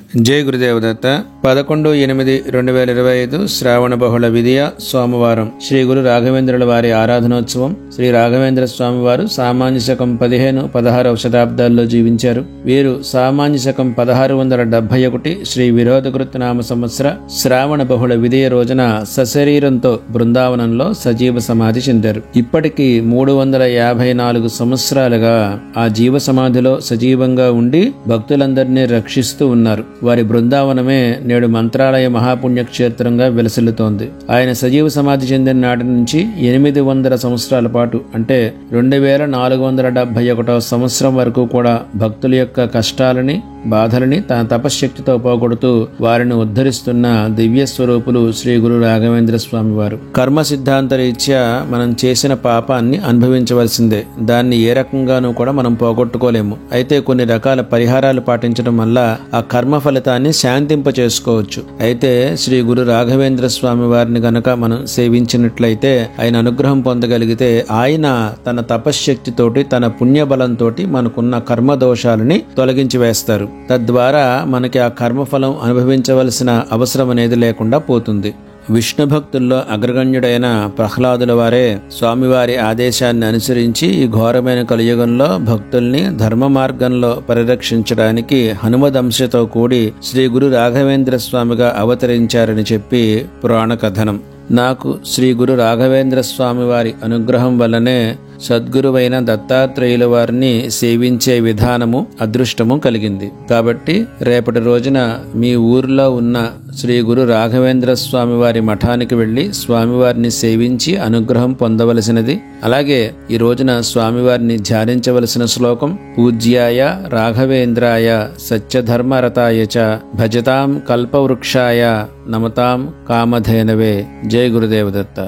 జై గురుదేవదత్త. 11/8/2025 శ్రావణ బహుళ విధియ సోమవారం శ్రీ గురు రాఘవేంద్రుల వారి ఆరాధనోత్సవం. శ్రీ రాఘవేంద్ర స్వామి వారు సామాన్య శకం 15-16వ శతాబ్దాల్లో జీవించారు. వీరు సామాన్య శకం 1671 శ్రీ విరోధకృతనామ సంవత్సర శ్రావణ బహుళ విధియ రోజున సశరీరంతో బృందావనంలో సజీవ సమాధి చెందారు. ఇప్పటికీ 354 సంవత్సరాలుగా ఆ జీవ సమాధిలో సజీవంగా ఉండి భక్తులందరినీ రక్షిస్తూ ఉన్నారు. వారి బృందావనమే నేడు మంత్రాలయ మహాపుణ్యక్షేత్రంగా విలసిల్లుతోంది. ఆయన సజీవ సమాధి చెందిన నాటి నుంచి 800 సంవత్సరాల పాటు అంటే 2471వ సంవత్సరం వరకు కూడా భక్తుల యొక్క కష్టాలని బాధలని తన తపశ్శక్తితో పోగొడుతూ వారిని ఉద్ధరిస్తున్న దివ్య స్వరూపులు శ్రీ గురు రాఘవేంద్ర స్వామి వారు. కర్మ సిద్ధాంత రీత్యా మనం చేసిన పాపాన్ని అనుభవించవలసిందే. దాన్ని ఏ రకంగానూ కూడా మనం పోగొట్టుకోలేము. అయితే కొన్ని రకాల పరిహారాలు పాటించడం వల్ల ఆ కర్మ ఫలితాన్ని శాంతింప చేసుకోవచ్చు. అయితే శ్రీ గురు రాఘవేంద్ర స్వామి వారిని గనక మనం సేవించినట్లయితే, ఆయన అనుగ్రహం పొందగలిగితే, ఆయన తన తపశ్శక్తితోటి తన పుణ్యబలంతో మనకున్న కర్మ దోషాలని తొలగించి వేస్తారు. తద్వారా మనకి ఆ కర్మఫలం అనుభవించవలసిన అవసరం అనేది లేకుండా పోతుంది. విష్ణు భక్తుల్లో అగ్రగణ్యుడైన ప్రహ్లాదుల వారే స్వామివారి ఆదేశాన్ని అనుసరించి ఈ ఘోరమైన కలియుగంలో భక్తుల్ని ధర్మ మార్గంలో పరిరక్షించడానికి హనుమదంశతో కూడి శ్రీ గురు రాఘవేంద్ర స్వామిగా అవతరించారని చెప్పి పురాణ కథనం. నాకు శ్రీ గురు రాఘవేంద్ర స్వామి వారి అనుగ్రహం వల్లనే సద్గురువైన దత్తాత్రేయుల వారిని సేవించే విధానము అదృష్టము కలిగింది. కాబట్టి రేపటి రోజున మీ ఊర్లో ఉన్న శ్రీ గురు రాఘవేంద్ర స్వామి వారి మఠానికి వెళ్లి స్వామివారిని సేవించి అనుగ్రహం పొందవలసినది. అలాగే ఈ రోజున స్వామివారిని ధ్యానించవలసిన శ్లోకం: పూజ్యాయ రాఘవేంద్రాయ సత్యధర్మరతాయ చ భజతాం కల్పవృక్షాయ నమతాం కామధేనవే. జై గురుదేవదత్త.